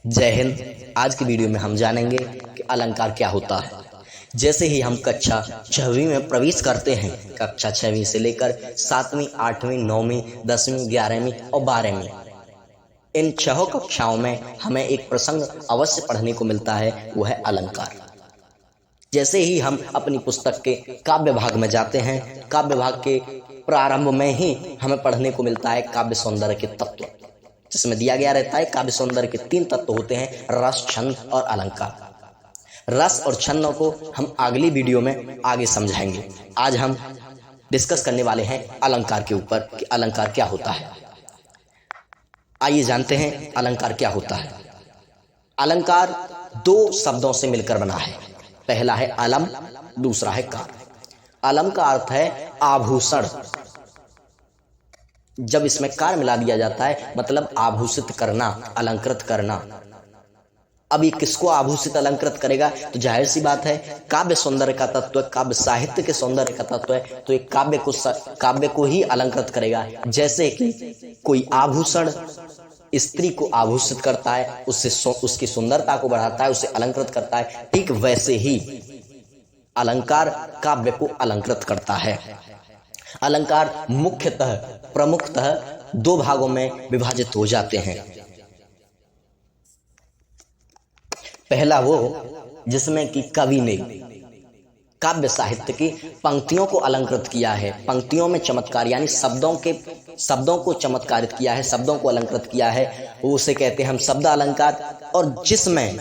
जय हिंद। आज की वीडियो में हम जानेंगे कि अलंकार क्या होता है। जैसे ही हम कक्षा 6वीं में प्रवेश करते हैं, कक्षा 6वीं से लेकर 7वीं, 8वीं, 9वीं, 10वीं, 11वीं और 12वीं, इन 6 कक्षाओं में हमें एक प्रसंग अवश्य पढ़ने को मिलता है, वो है अलंकार। जैसे ही हम अपनी पुस्तक के काव्य भाग में जाते हैं, काव्य भाग के प्रारंभ में ही हमें पढ़ने को मिलता है काव्य सौंदर्य के तत्व, जिसमें दिया गया रहता है काव्य सौंदर्य के 3 तत्व होते हैं, रस, छंद और अलंकार। रस और छंद को हम अगली वीडियो में आगे समझाएंगे। आज हम डिस्कस करने वाले हैं अलंकार के ऊपर कि अलंकार क्या होता है। आइए जानते हैं अलंकार क्या होता है। अलंकार 2 शब्दों से मिलकर बना है। पहला है अलम, दूसरा है कार। अलम का अर्थ है आभूषण। जब इसमें कार मिला दिया जाता है मतलब आभूषित करना, अलंकृत करना। अब ये किसको आभूषित अलंकृत करेगा? तो जाहिर सी बात है काव्य सौंदर्य का तत्व है, काव्य साहित्य के सौंदर्य का तत्व है, तो एक काव्य को ही अलंकृत करेगा। जैसे कि कोई आभूषण स्त्री को आभूषित करता है, उससे उसकी सुंदरता को बढ़ाता है, उसे अलंकृत करता है, ठीक वैसे ही अलंकार काव्य को अलंकृत करता है। अलंकार मुख्यतः प्रमुखतः 2 भागों में विभाजित हो जाते हैं। पहला वो जिसमें कि कवि ने काव्य साहित्य की पंक्तियों को अलंकृत किया है, पंक्तियों में चमत्कार यानी शब्दों को चमत्कारित किया है, शब्दों को अलंकृत किया है, उसे कहते हैं हम शब्द अलंकार। और जिसमें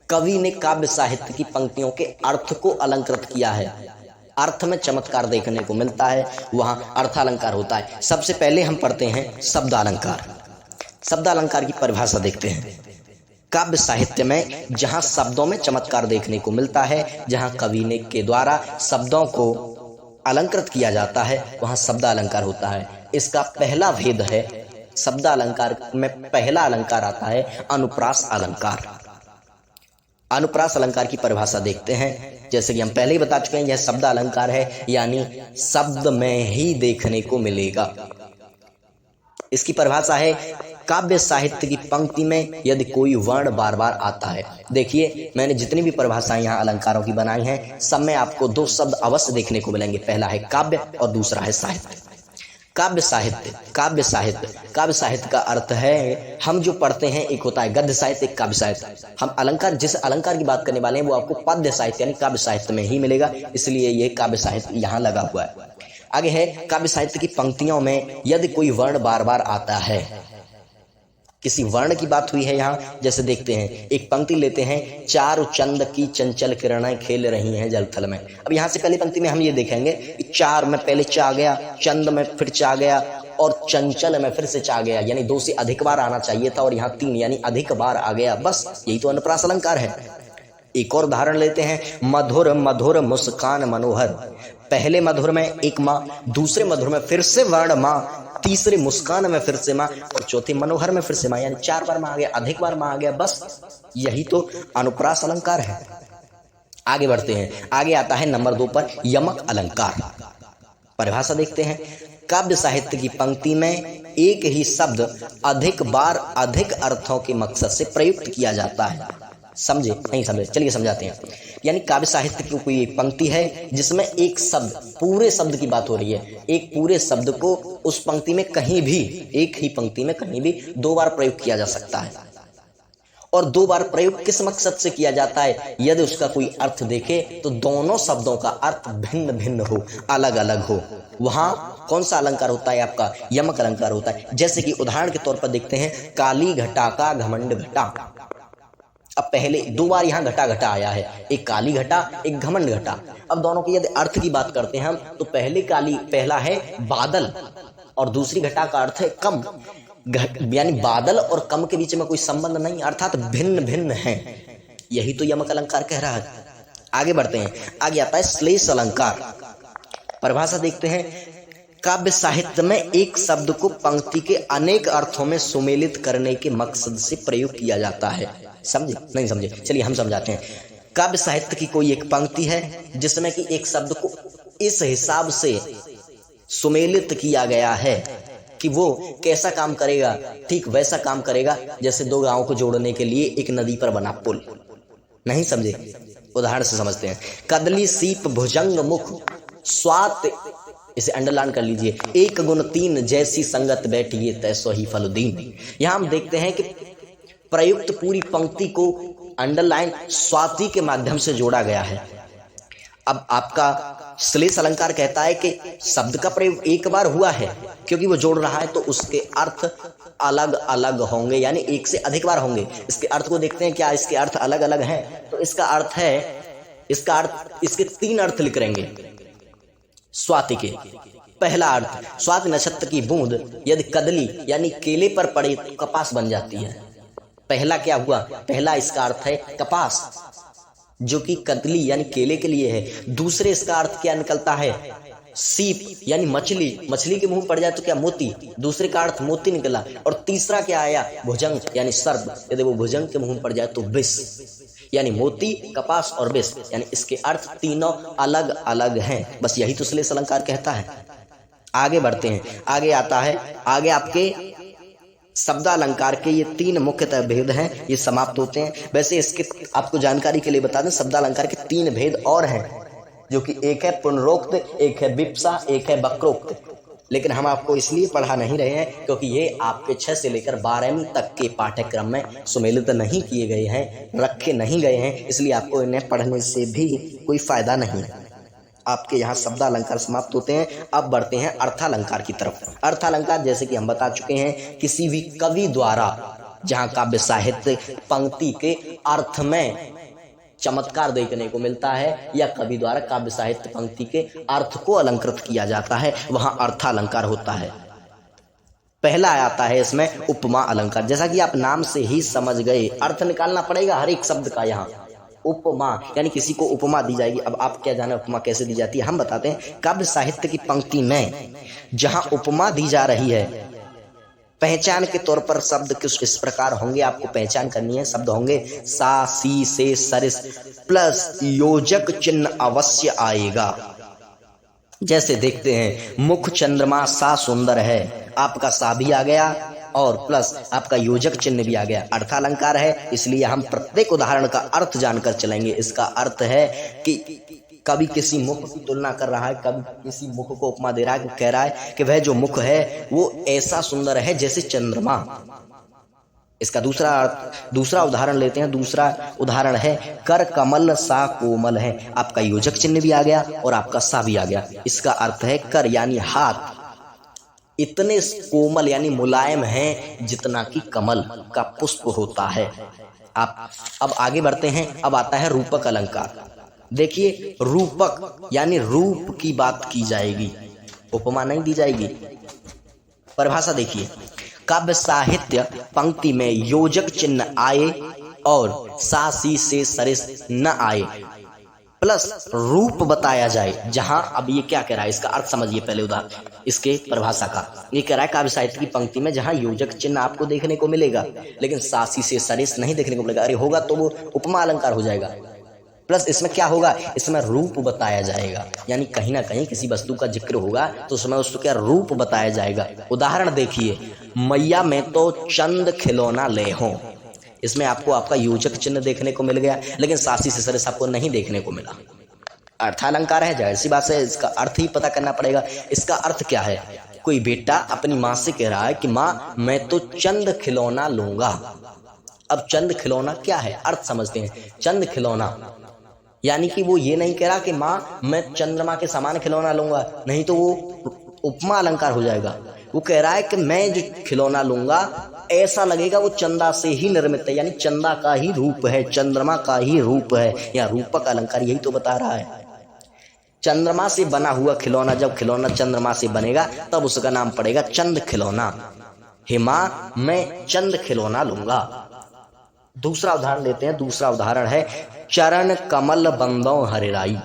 कवि ने काव्य साहित्य की पंक्तियों के अर्थ को अलंकृत किया है, अर्थ में चमत्कार देखने को मिलता है, वहां अर्थालंकार होता है। सबसे पहले हम पढ़ते हैं शब्दालंकार। शब्दालंकार की परिभाषा देखते हैं। काव्य साहित्य में जहां शब्दों में चमत्कार देखने को मिलता है, जहां कवि ने के द्वारा शब्दों को अलंकृत किया जाता है, वहां शब्दालंकार होता है। इसका पहला भेद है, शब्दालंकार में पहला अलंकार आता है अनुप्रास अलंकार। अनुप्रास अलंकार की परिभाषा देखते हैं। जैसे कि हम पहले ही बता चुके हैं, यह शब्द अलंकार है, यानी शब्द में ही देखने को मिलेगा। इसकी परिभाषा है काव्य साहित्य की पंक्ति में यदि कोई वर्ण बार बार आता है। देखिए मैंने जितनी भी परिभाषाएं यहाँ अलंकारों की बनाई हैं, सब में आपको 2 शब्द अवश्य देखने को मिलेंगे। पहला है काव्य और दूसरा है साहित्य। काव्य साहित्य का अर्थ है हम जो पढ़ते हैं, एक होता है गद्य साहित्य, एक काव्य साहित्य। हम जिस अलंकार की बात करने वाले हैं वो आपको पद्य साहित्य यानी काव्य साहित्य में ही मिलेगा, इसलिए ये काव्य साहित्य यहाँ लगा हुआ है। आगे है काव्य साहित्य की पंक्तियों में यदि कोई वर्ण बार बार आता है, किसी वर्ण की बात हुई है यहाँ। जैसे देखते हैं, एक पंक्ति लेते हैं, चारु चंद की चंचल किरणें खेल रही हैं जलथल में। अब यहाँ से पहली पंक्ति में हम ये देखेंगे कि चार में पहले चा गया, चंद में फिर चा गया और चंचल में फिर से चा गया, यानी 2 से अधिक बार आना चाहिए था और यहाँ 3 यानी अधिक बार आ गया। बस यही तो अनुप्रास अलंकार है। एक और उदाहरण लेते हैं, मधुर मधुर मुस्कान मनोहर। पहले मधुर में एक माँ, दूसरे मधुर में फिर से वर्ण माँ, तीसरे मुस्कान में फिर से माँ और चौथे मनोहर में फिर से माँ, यानी 4 बार माँ आ गया, अधिक बार माँ आ गया। बस यही तो अनुप्रास अलंकार है। आगे बढ़ते हैं। आगे आता है नंबर 2 पर यमक अलंकार। परिभाषा देखते हैं। काव्य साहित्य की पंक्ति में एक ही शब्द अधिक बार अधिक अर्थों के मकसद से प्रयुक्त किया जाता है। समझे नहीं समझे? चलिए समझाते हैं। यानी काव्य साहित्य की कोई एक पंक्ति है जिसमें एक शब्द, पूरे शब्द की बात हो रही है, एक पूरे शब्द को उस पंक्ति में कहीं भी, एक ही पंक्ति में कहीं भी 2 बार प्रयोग किया जा सकता है। और 2 बार प्रयोग किस मकसद से किया जाता है? यदि उसका कोई अर्थ देखे तो दोनों शब्दों का अर्थ भिन्न भिन्न हो, अलग अलग हो, वहां कौन सा अलंकार होता है? आपका यमक अलंकार होता है। जैसे कि उदाहरण के तौर पर देखते हैं, काली घटा का घमंड घटा। अब पहले 2 बार यहाँ घटा घटा आया है, एक काली घटा, एक घमंड घटा। अब दोनों के यदि अर्थ की बात करते हैं हम, तो पहला है बादल और दूसरी घटा का अर्थ है कम, यानी बादल और कम के बीच में कोई संबंध नहीं, अर्थात भिन्न भिन्न हैं। यही तो यमक अलंकार कह रहा है। आगे बढ़ते हैं। आगे आता है श्लेष अलंकार। परिभाषा देखते हैं। काव्य साहित्य में एक शब्द को पंक्ति के अनेक अर्थों में सुमेलित करने के मकसद से प्रयोग किया जाता है। समझे नहीं समझे? चलिए हम समझाते हैं। काव्य साहित्य की कोई एक पंक्ति है जिसमें कि एक शब्द को इस हिसाब से सुमेलित किया गया है कि वो कैसा काम करेगा, ठीक वैसा काम करेगा जैसे दो गांवों को जोड़ने के लिए एक नदी पर बना पुल। नहीं समझे? उदाहरण से समझते हैं। कदली सीप भुजंग मुख स्वात, इसे अंडरलाइन कर लीजिए। एक गुण तीन जैसी संगत बैठिए तैसो ही फलुदीन। यहां हम देखते हैं कि प्रयुक्त पूरी पंक्ति को अंडरलाइन स्वाति के माध्यम से जोड़ा गया है। अब आपका श्लेष अलंकार कहता है कि शब्द का प्रयोग एक बार हुआ है, क्योंकि वो जोड़ रहा है तो उसके अर्थ अलग अलग होंगे, यानी एक से अधिक बार होंगे। इसके अर्थ को देखते हैं, क्या इसके अर्थ अलग अलग हैं? तो इसका अर्थ है, इसके तीन अर्थ लिख रहेंगे स्वाति के। पहला अर्थ, स्वाति नक्षत्र की बूंद यदि कदली यानी केले पर पड़े तो कपास बन जाती है। पहला क्या हुआ? पहला इसका अर्थ है कपास, जो कि कदली यानी केले के लिए है। दूसरे इसका अर्थ क्या निकलता है? सीप यानी मछली, मछली के मुंह पड़ जाए तो क्या? मोती। दूसरे का अर्थ मोती निकला। और तीसरा क्या आया? भुजंग यानी सर्प, यदि वो भुजंग के मुंह पड़ जाए तो विष, यानी मोती, कपास और विष, यानी इसके अर्थ तीनों अलग अलग हैं। बस यही तो श्लेष अलंकार कहता है। आगे बढ़ते हैं। आगे आता है, आगे आपके शब्दालंकार के ये तीन मुख्यतः भेद हैं, ये समाप्त होते हैं। वैसे इसके आपको जानकारी के लिए बता दें, शब्दालंकार के तीन भेद और हैं, जो कि एक है पुनरोक्त, एक है विप्सा, एक है वक्रोक्त। लेकिन हम आपको इसलिए पढ़ा नहीं रहे हैं क्योंकि ये आपके 6 से लेकर 12वीं तक के पाठ्यक्रम में सुमेलित नहीं किए गए हैं, रखे नहीं गए हैं, इसलिए आपको इन्हें पढ़ने से भी कोई फायदा नहीं। आपके यहाँ शब्दालंकार समाप्त होते हैं। अब बढ़ते हैं अर्थालंकार की तरफ। अर्थालंकार जैसे कि हम बता चुके हैं, किसी भी कवि द्वारा जहाँ काव्य साहित्य पंक्ति के अर्थ में चमत्कार देखने को मिलता है, या कवि द्वारा काव्य साहित्य पंक्ति के अर्थ को अलंकृत किया जाता है, वहां अर्थालंकार होता है। पहला आता है इसमें उपमा अलंकार। जैसा कि आप नाम से ही समझ गए, अर्थ निकालना पड़ेगा हर एक शब्द का। यहाँ उपमा यानी किसी को उपमा दी जाएगी। अब आप क्या जाने उपमा कैसे दी जाती है, हम बताते हैं। काव्य साहित्य की पंक्ति में जहां उपमा दी जा रही है, पहचान के तौर पर शब्द कुछ इस प्रकार होंगे, आपको पहचान करनी है। शब्द होंगे सा, सी, से, सरिस प्लस योजक चिन्ह अवश्य आएगा। जैसे देखते हैं, मुख चंद्रमा सा सुंदर है, आपका सा भी आ गया और प्लस आपका योजक चिन्ह भी आ गया। अर्थालंकार है, इसलिए हम प्रत्येक उदाहरण का अर्थ जानकर चलेंगे। इसका अर्थ है कि कभी किसी मुख की तुलना कर रहा है, कभी किसी मुख को उपमा दे रहा है, कह रहा है कि वह जो मुख है वो ऐसा सुंदर है जैसे चंद्रमा। इसका दूसरा उदाहरण लेते हैं। दूसरा उदाहरण है कर कमल सा कोमल है, आपका योजक चिन्ह भी आ गया और आपका सा भी आ गया। इसका अर्थ है कर यानी हाथ इतने कोमल यानी मुलायम हैं जितना कि कमल का पुष्प होता है। आप अब आगे बढ़ते हैं। अब आता है रूपक अलंकार। देखिए, रूपक यानी रूप की बात की जाएगी, उपमा नहीं दी जाएगी। परिभाषा देखिए, काव्य साहित्य पंक्ति में योजक चिन्ह आए और सा, सी, से, सरिस न आए, प्लस रूप बताया जाए। जहां अब ये क्या कह रहा है, इसका अर्थ समझिए पहले उदाहरण इसके परिभाषा का। ये कह रहा है काव्य साहित्य की पंक्ति में जहां योजक चिन्ह आपको देखने को मिलेगा लेकिन सा, सी, से, सरिस नहीं देखने को मिलेगा। अरे होगा तो वो उपमा अलंकार हो जाएगा। प्लस इसमें क्या होगा, इसमें रूप बताया जाएगा, यानी कहीं ना कहीं किसी वस्तु का जिक्र होगा तो उसमें उसको क्या रूप बताया जाएगा। उदाहरण देखिए, मैया में तो चंद खिलौना ले हो, इसमें आपको आपका योजक चिन्ह देखने को मिल गया लेकिन सासी से सरिस आपको नहीं देखने को मिला। अर्थालंकार है, जाहिर सी बात है इसका अर्थ ही पता करना पड़ेगा। इसका अर्थ क्या है, कोई बेटा अपनी माँ से कह रहा है कि माँ मैं तो चंद खिलौना लूंगा। अब चंद खिलौना क्या है, अर्थ समझते हैं। चंद खिलौना यानी कि वो ये नहीं कह रहा कि माँ मैं चंद्रमा के समान खिलौना लूंगा, नहीं तो वो उपमा अलंकार हो जाएगा। वो कह रहा है कि मैं जो खिलौना लूंगा ऐसा लगेगा वो चंदा से ही निर्मित है, यानी चंदा का ही रूप है, चंद्रमा का ही रूप है। या रूपक अलंकार यही तो बता रहा है। चंद्रमा से बना हुआ खिलौना, जब खिलौना चंद्रमा से बनेगा तब उसका नाम पड़ेगा चंद खिलौना। हे माँ मैं चंद खिलौना लूंगा। दूसरा उदाहरण लेते हैं। दूसरा उदाहरण है चरण कमल बंदों हरिराई।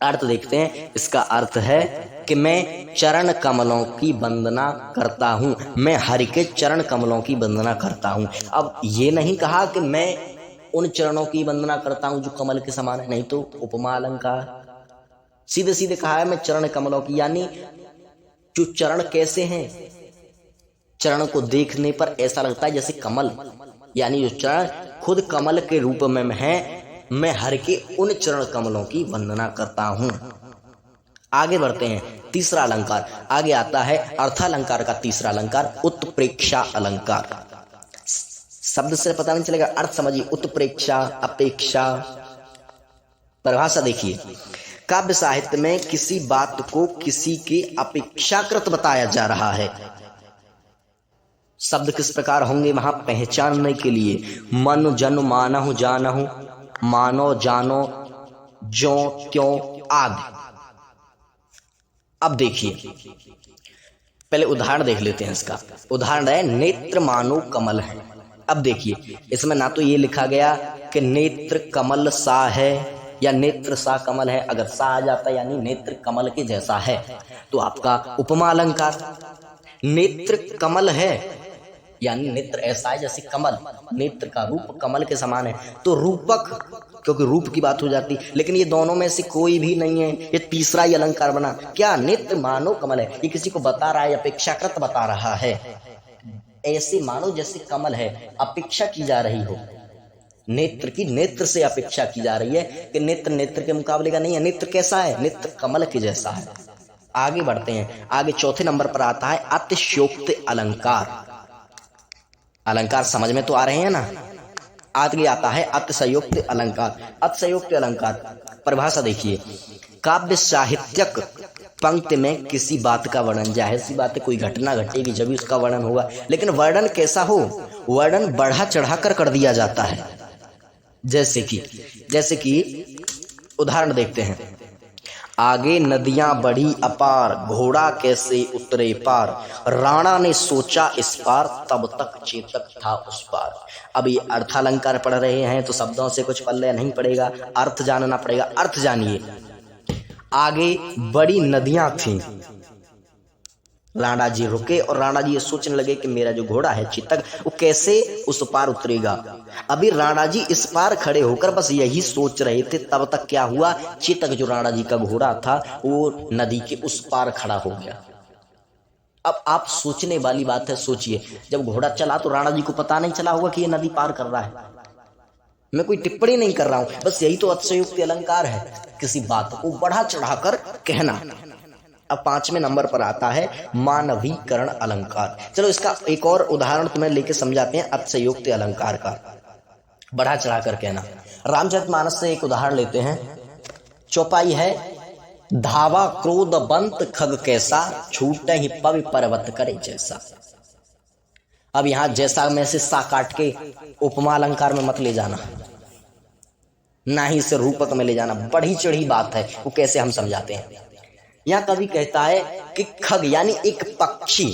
अर्थ देखते हैं। इसका अर्थ है कि मैं चरण कमलों की वंदना करता हूं, मैं हरि के चरण कमलों की वंदना करता हूं। अब ये नहीं कहा कि मैं उन चरणों की वंदना करता हूं जो कमल के समान है, नहीं तो उपमा अलंकार। सीधे सीधे कहा है मैं चरण कमलों की, यानी जो चरण कैसे हैं, चरण को देखने पर ऐसा लगता है जैसे कमल, यानी जो चरण खुद कमल के रूप में है, मैं हर के उन चरण कमलों की वंदना करता हूं। आगे बढ़ते हैं, तीसरा अलंकार आगे आता है अर्थालंकार का तीसरा अलंकार उत्प्रेक्षा अलंकार। शब्द से पता नहीं चलेगा, अर्थ समझिए। उत्प्रेक्षा, अपेक्षा, परिभाषा देखिए। काव्य साहित्य में किसी बात को किसी के अपेक्षाकृत बताया जा रहा है। शब्द किस प्रकार होंगे वहां पहचानने के लिए, मन जन मानहु जानहु, मानो जानो, जो त्यों आदि। अब देखिए, पहले उदाहरण देख लेते हैं इसका। उदाहरण है नेत्र मानो कमल है। अब देखिए, इसमें ना तो ये लिखा गया कि नेत्र कमल सा है या नेत्र सा कमल है। अगर सा आ जाता यानी नेत्र कमल के जैसा है तो आपका उपमा अलंकार। नेत्र कमल है यानी नेत्र ऐसा है जैसे कमल, नेत्र का रूप कमल के समान है, तो रूपक, क्योंकि रूप की बात हो जाती। लेकिन ये दोनों में से कोई भी नहीं है, ये तीसरा ही अलंकार बना। क्या? नेत्र मानो कमल है, ये किसी को बता रहा है, अपेक्षाकृत बता रहा है। ऐसे मानो जैसे कमल है, अपेक्षा की जा रही हो नेत्र की, नेत्र से अपेक्षा की जा रही है कि नेत्र नेत्र के मुकाबले का नहीं है। नेत्र कैसा है? नेत्र कमल के जैसा है। आगे बढ़ते हैं, आगे चौथे नंबर पर आता है अतिशयोक्त अलंकार। अलंकार समझ में तो आ रहे हैं ना। आगे आता है अतिशयोक्त अलंकार। अतिशयोक्त अलंकार परिभाषा देखिए, काव्य साहित्यक पंक्ति में किसी बात का वर्णन, जाहिर सी बात है कोई घटना घटेगी जब उसका वर्णन होगा, लेकिन वर्णन कैसा हो? वर्णन बढ़ा चढ़ाकर कर दिया जाता है। जैसे कि उदाहरण देखते हैं, आगे नदियां बढ़ी अपार, घोड़ा कैसे उतरे पार, राणा ने सोचा इस पार, तब तक चेतक था उस पार। अब ये अर्थालंकार पढ़ रहे हैं तो शब्दों से कुछ पल्ले नहीं पड़ेगा, अर्थ जानना पड़ेगा। अर्थ जानिए, आगे बड़ी नदियां थीं, राणा जी रुके और राणा जी ये सोचने लगे कि मेरा जो घोड़ा है चेतक, वो कैसे उस पार उतरेगा। अभी राणा जी इस पार खड़े होकर बस यही सोच रहे थे, तब तक क्या हुआ, चेतक जो राणा जी का घोड़ा था वो नदी के उस पार खड़ा हो गया। अब आप सोचने वाली बात है, सोचिए, जब घोड़ा चला तो राणा जी को पता नहीं चला होगा कि ये नदी पार कर रहा है। मैं कोई टिप्पणी नहीं कर रहा हूं, बस यही तो अतिशयोक्ति अलंकार है, किसी बात को बढ़ा चढ़ाकर कहना। अब पांचवें नंबर पर आता है मानवीकरण अलंकार। चलो इसका एक और उदाहरण तुम्हें लेके समझाते हैं अतिशयोक्ति अलंकार का, बढ़ा चढ़ाकर कहना। रामचरितमानस से एक उदाहरण लेते हैं। चौपाई है, धावा क्रोध बंत खग कैसा, छूटे ही पवि पर्वत करे जैसा। अब यहां जैसा में से सा काट के उपमा अलंकार में मत ले जाना, ना ही इसे रूपक में ले जाना। बढ़ी चढ़ी बात है, वो कैसे हम समझाते हैं। यहां कवि कहता है कि खग यानी एक पक्षी,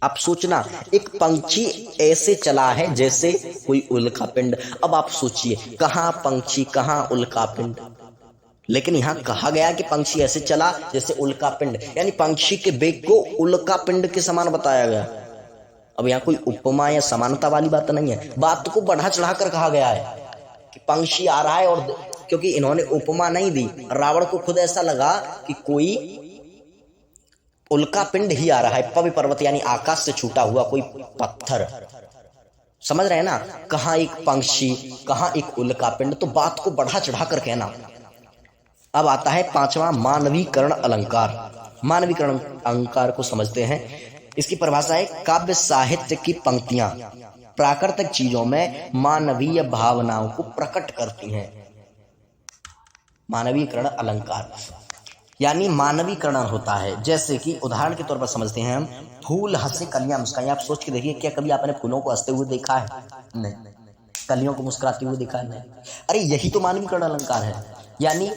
आप सोचना, एक पंछी ऐसे चला है जैसे कोई उल्का पिंड। अब आप सोचिए, कहां पंछी कहां उल्का पिंड, लेकिन यहां कहा गया कि पंछी ऐसे चला जैसे उल्का पिंड, यानी पंछी के बेग को उल्का पिंड के समान बताया गया। अब यहाँ कोई उपमा या समानता वाली बात नहीं है, बात को बढ़ा चढ़ाकर कहा गया है कि पंछी आ रहा है, और क्योंकि इन्होंने उपमा नहीं दी, रावण को खुद ऐसा लगा कि कोई उल्का पिंड ही आ रहा है, पवि पर्वत यानी आकाश से छूटा हुआ कोई पत्थर। समझ रहे हैं ना, कहां एक पंछी कहां एक उल्का पिंड, तो बात को बढ़ा चढ़ाकर कहना। अब आता है पांचवा मानवीकरण अलंकार। मानवीकरण अलंकार को समझते हैं। इसकी परिभाषा है, काव्य साहित्य की पंक्तियां प्राकृतिक चीजों में मानवीय भावनाओं को प्रकट करती हैं। मानवीकरण अलंकार यानी मानवीकरण होता है। जैसे कि उदाहरण के तौर पर समझते हैं हम, फूल हंसे कलियां मुस्काएं। आप सोच के देखिए, क्या कभी आपने फूलों को हंसते हुए देखा है? नहीं। कलियों को मुस्कुराते हुए देखा है? नहीं। अरे यही तो मानवीकरण अलंकार है। यानी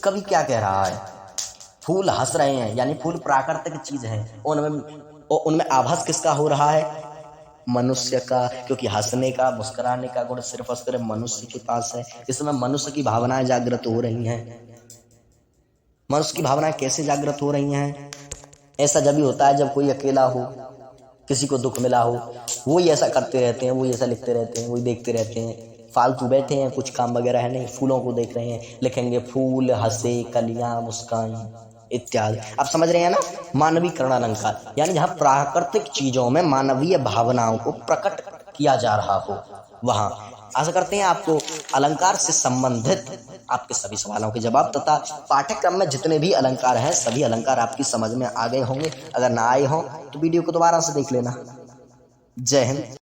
कवि क्या कह रहा है, फूल हंस रहे हैं यानी फूल प्राकृतिक चीज है, उनमें आभास किसका हो रहा है? मनुष्य का, क्योंकि हंसने का मुस्कुराने का गुण सिर्फ और सिर्फ मनुष्य के पास है। इसमें मनुष्य की भावनाएं जागृत हो रही हैं। मनुष्य की भावनाएं कैसे जागृत हो रही हैं? ऐसा जब भी होता है जब कोई अकेला हो, किसी को दुख मिला हो, वो ही ऐसा करते रहते हैं, वो ही ऐसा लिखते रहते हैं, वो ही देखते रहते हैं। फालतू बैठे हैं, कुछ काम वगैरह है नहीं, फूलों को देख रहे हैं, लिखेंगे फूल हंसे कलियां मुस्काई। इत्यादि। आप समझ रहे हैं ना। मानवीकरण अलंकार यानी जहाँ प्राकृतिक चीजों में मानवीय भावनाओं को प्रकट किया जा रहा हो वहाँ। आशा करते हैं आपको अलंकार से संबंधित आपके सभी सवालों के जवाब तथा पाठ्यक्रम में जितने भी अलंकार हैं सभी अलंकार आपकी समझ में आ गए होंगे। अगर ना आए हों तो वीडियो को दोबारा से देख लेना। जय हिंद।